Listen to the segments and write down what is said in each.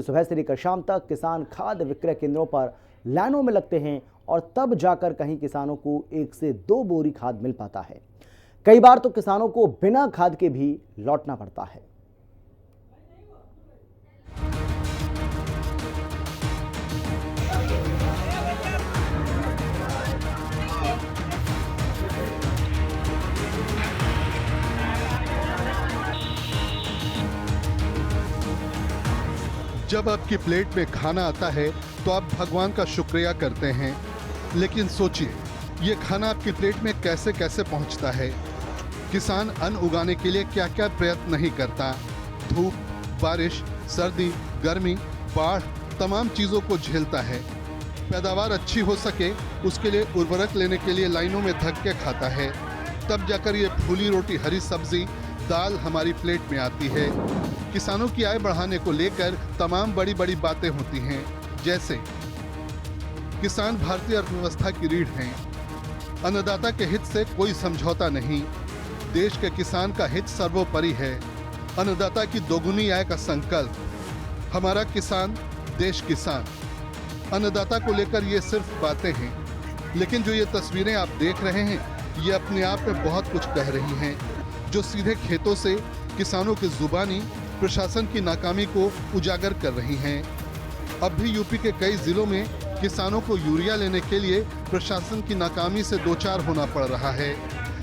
सुबह से लेकर शाम तक किसान खाद विक्रय केंद्रों पर लाइनों में लगते हैं और तब जाकर कहीं किसानों को 1 से 2 बोरी खाद मिल पाता है। कई बार तो किसानों को बिना खाद के भी लौटना पड़ता है। जब आपकी प्लेट में खाना आता है तो आप भगवान का शुक्रिया करते हैं, लेकिन सोचिए ये खाना आपकी प्लेट में कैसे कैसे पहुंचता है। किसान अन्न उगाने के लिए क्या क्या प्रयत्न नहीं करता। धूप, बारिश, सर्दी, गर्मी, बाढ़, तमाम चीज़ों को झेलता है। पैदावार अच्छी हो सके उसके लिए उर्वरक लेने के लिए लाइनों में धक्के खाता है। तब जाकर ये फूली रोटी, हरी सब्जी, दाल हमारी प्लेट में आती है। किसानों की आय बढ़ाने को लेकर तमाम बड़ी बड़ी बातें होती हैं, जैसे किसान भारतीय अर्थव्यवस्था की रीढ़ हैं, अन्नदाता के हित से कोई समझौता नहीं, देश के किसान का हित सर्वोपरि है, अन्नदाता की दोगुनी आय का संकल्प, हमारा किसान देश किसान। अन्नदाता को लेकर ये सिर्फ बातें हैं, लेकिन जो ये तस्वीरें आप देख रहे हैं ये अपने आप में बहुत कुछ कह रही हैं, जो सीधे खेतों से किसानों की जुबानी प्रशासन की नाकामी को उजागर कर रही हैं। अब भी यूपी के कई जिलों में किसानों को यूरिया लेने के लिए प्रशासन की नाकामी से दो चार होना पड़ रहा है,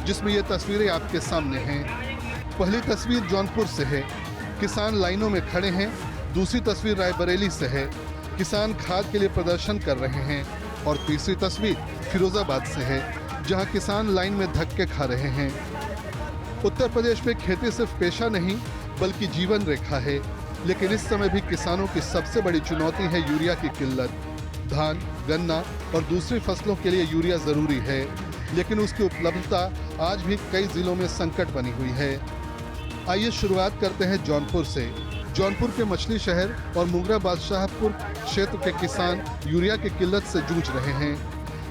जिसमें ये तस्वीरें आपके सामने हैं। पहली तस्वीर जौनपुर से है, किसान लाइनों में खड़े हैं। दूसरी तस्वीर रायबरेली से है, किसान खाद के लिए प्रदर्शन कर रहे हैं। और तीसरी तस्वीर फिरोजाबाद से है, जहां किसान लाइन में धक्के खा रहे हैं। उत्तर प्रदेश में खेती सिर्फ पेशा नहीं बल्कि जीवन रेखा है, लेकिन इस समय भी किसानों की सबसे बड़ी चुनौती है यूरिया की किल्लत। धान, गन्ना और दूसरी फसलों के लिए यूरिया जरूरी है, लेकिन उसकी उपलब्धता आज भी कई जिलों में संकट बनी हुई है। आइए शुरुआत करते हैं जौनपुर से। जौनपुर के मछली शहर और मुंगरा बादशाहपुर क्षेत्र के किसान यूरिया की किल्लत से जूझ रहे हैं।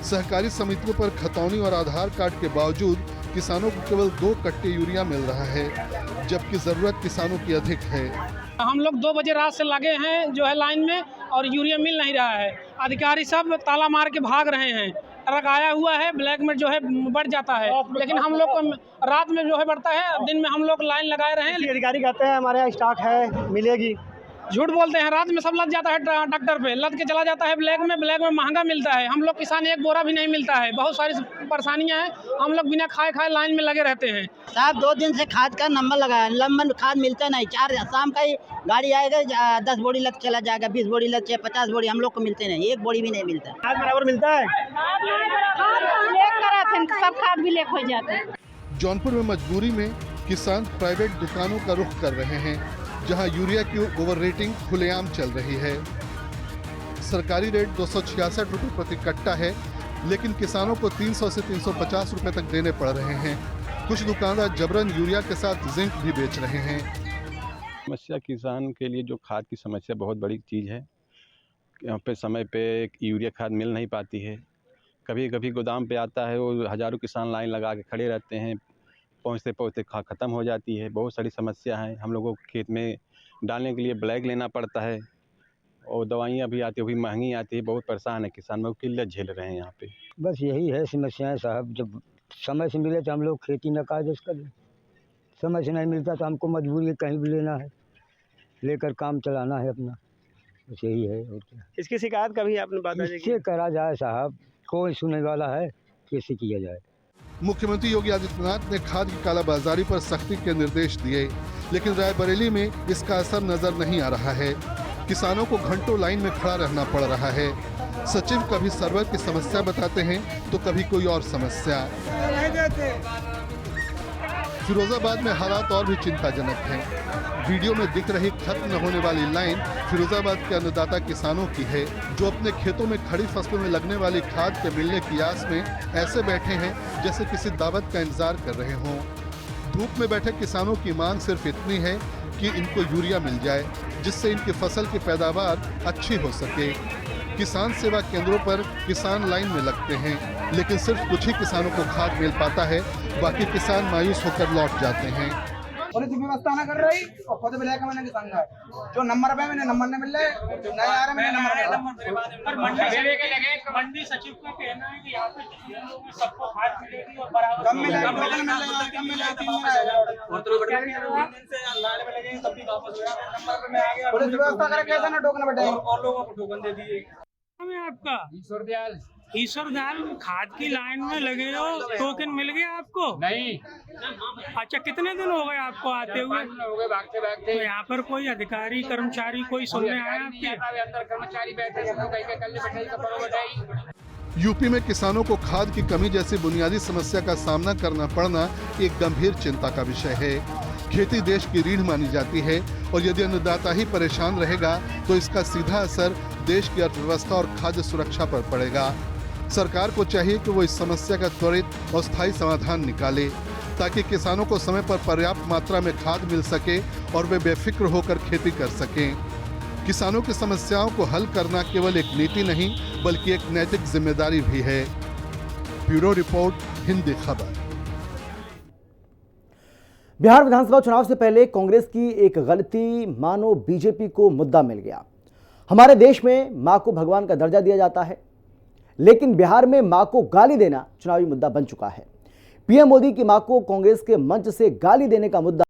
सहकारी समितियों पर खतौनी और आधार कार्ड के बावजूद किसानों को केवल 2 कट्टे यूरिया मिल रहा है, जबकि जरूरत किसानों की अधिक है। हम लोग 2 बजे रात से लगे हैं जो है लाइन में, और यूरिया मिल नहीं रहा है। अधिकारी सब ताला मार के भाग रहे हैं। ट्रक आया हुआ है, ब्लैक में जो है बढ़ जाता है, लेकिन हम लोग को रात में जो है बढ़ता है, दिन में हम लोग लाइन लगाए रहे हैं। अधिकारी कहते हैं हमारे यहाँ स्टॉक है, मिलेगी। झूठ बोलते हैं, रात में सब लद जाता है ट्रैक्टर पे, लद के चला जाता है ब्लैक में महंगा मिलता है। हम लोग किसान 1 बोरा भी नहीं मिलता है। बहुत सारी परेशानियां हैं, हम लोग बिना खाए लाइन में लगे रहते हैं। साहब 2 दिन से खाद का नंबर लगाया, नंबर खाद मिलता नहीं। 4 शाम का ही गाड़ी आएगा, 10 बोरी लग चला जाएगा, 20 बोरी लग जाए, 50 बोरी हम लोग को मिलते नहीं, 1 बोरी भी नहीं मिलता। खाद बराबर मिलता है, सब खाद भी लेक हो जाते हैं। जौनपुर में मजबूरी में किसान प्राइवेट दुकानों का रुख कर रहे हैं, जहां यूरिया की ओवर रेटिंग खुलेआम चल रही है। सरकारी रेट 266 रुपये प्रति कट्टा है, लेकिन किसानों को 300 से 350 रुपये तक देने पड़ रहे हैं। कुछ दुकानदार जबरन यूरिया के साथ जिंक भी बेच रहे हैं। समस्या किसान के लिए जो खाद की समस्या बहुत बड़ी चीज़ है। यहाँ पे समय पे यूरिया खाद मिल नहीं पाती है। कभी कभी गोदाम पे आता है, वो हज़ारों किसान लाइन लगा के खड़े रहते हैं, पहुँचते पहुँचते ख़त्म हो जाती है। बहुत सारी समस्या हैं। हम लोगों को खेत में डालने के लिए ब्लैक लेना पड़ता है, और दवाइयाँ भी आती है, वो भी महंगी आती है। बहुत परेशान है किसान, लोग किल्लत झेल रहे हैं यहाँ पे। बस यही है समस्याएं साहब। जब समय से मिले तो हम लोग खेती न काज करें, समय से नहीं मिलता तो हमको मजबूरी है कहीं भी लेना है, लेकर काम चलाना है अपना। बस यही है। और क्या इसकी शिकायत कभी आपने बताया? इससे करा जाए साहब, कोई सुनने वाला है, कैसे किया जाए। मुख्यमंत्री योगी आदित्यनाथ ने खाद की कालाबाजारी पर सख्ती के निर्देश दिए, लेकिन रायबरेली में इसका असर नजर नहीं आ रहा है। किसानों को घंटों लाइन में खड़ा रहना पड़ रहा है। सचिव कभी सर्वर की समस्या बताते हैं तो कभी कोई और समस्या। फिरोजाबाद में हालात और भी चिंताजनक हैं। वीडियो में दिख रही खत्म न होने वाली लाइन फिरोजाबाद के अन्नदाता किसानों की है, जो अपने खेतों में खड़ी फसलों में लगने वाली खाद के मिलने की आस में ऐसे बैठे हैं जैसे किसी दावत का इंतजार कर रहे हों। धूप में बैठे किसानों की मांग सिर्फ इतनी है कि इनको यूरिया मिल जाए, जिससे इनकी फसल की पैदावार अच्छी हो सके। किसान सेवा केंद्रों पर किसान लाइन में लगते हैं, लेकिन सिर्फ कुछ ही किसानों को खाद मिल पाता है, बाकी किसान मायूस होकर लौट जाते हैं। पुलिस व्यवस्था ना कर रही और खुद ब्लैक में नहीं संग है। जो नंबर पे मैंने नंबर नहीं मिल रहे, नहीं आ रहा मैंने नंबर मंडी सचिव का कहना है कि यहाँ पे सबको खाद मिलेगी और बराबर कम मिलेगा, कम मिलेगा 3 दिन आएगा और तो से लाइन में लगे तब भी वापस हो गया नंबर पे मैं आ गया। पुलिस व्यवस्था करे कैसा ना टोकन बैठे और लोगों को टोकन दे दिए। आपका ईश्वर दयाल खाद की लाइन में लगे हो, टोकन मिल गया आपको? नहीं। अच्छा, कितने दिन हो गए आपको आते हुए? हो गए भागते भागते। तो यहाँ पर कोई अधिकारी कर्मचारी कोई सुनने आया आपके? अंदर कर्मचारी बैठे सब लोग कल बैठाई कपड़ों बैठाई। यूपी में किसानों को खाद की कमी जैसी बुनियादी समस्या का सामना करना पड़ना एक गंभीर चिंता का विषय है। खेती देश की रीढ़ मानी जाती है और यदि अन्नदाता ही परेशान रहेगा तो इसका सीधा असर देश की अर्थव्यवस्था और खाद्य सुरक्षा पर पड़ेगा। सरकार को चाहिए कि वो इस समस्या का त्वरित और स्थायी समाधान निकाले ताकि किसानों को समय पर पर्याप्त मात्रा में खाद मिल सके और वे बेफिक्र होकर खेती कर सकें। किसानों की समस्याओं को हल करना केवल एक नीति नहीं बल्कि एक नैतिक जिम्मेदारी भी है। ब्यूरो रिपोर्ट, हिंदी खबर। बिहार विधानसभा चुनाव से पहले कांग्रेस की एक गलती मानो बीजेपी को मुद्दा मिल गया। हमारे देश में मां को भगवान का दर्जा दिया जाता है, लेकिन बिहार में मां को गाली देना चुनावी मुद्दा बन चुका है। पीएम मोदी की मां को कांग्रेस के मंच से गाली देने का मुद्दा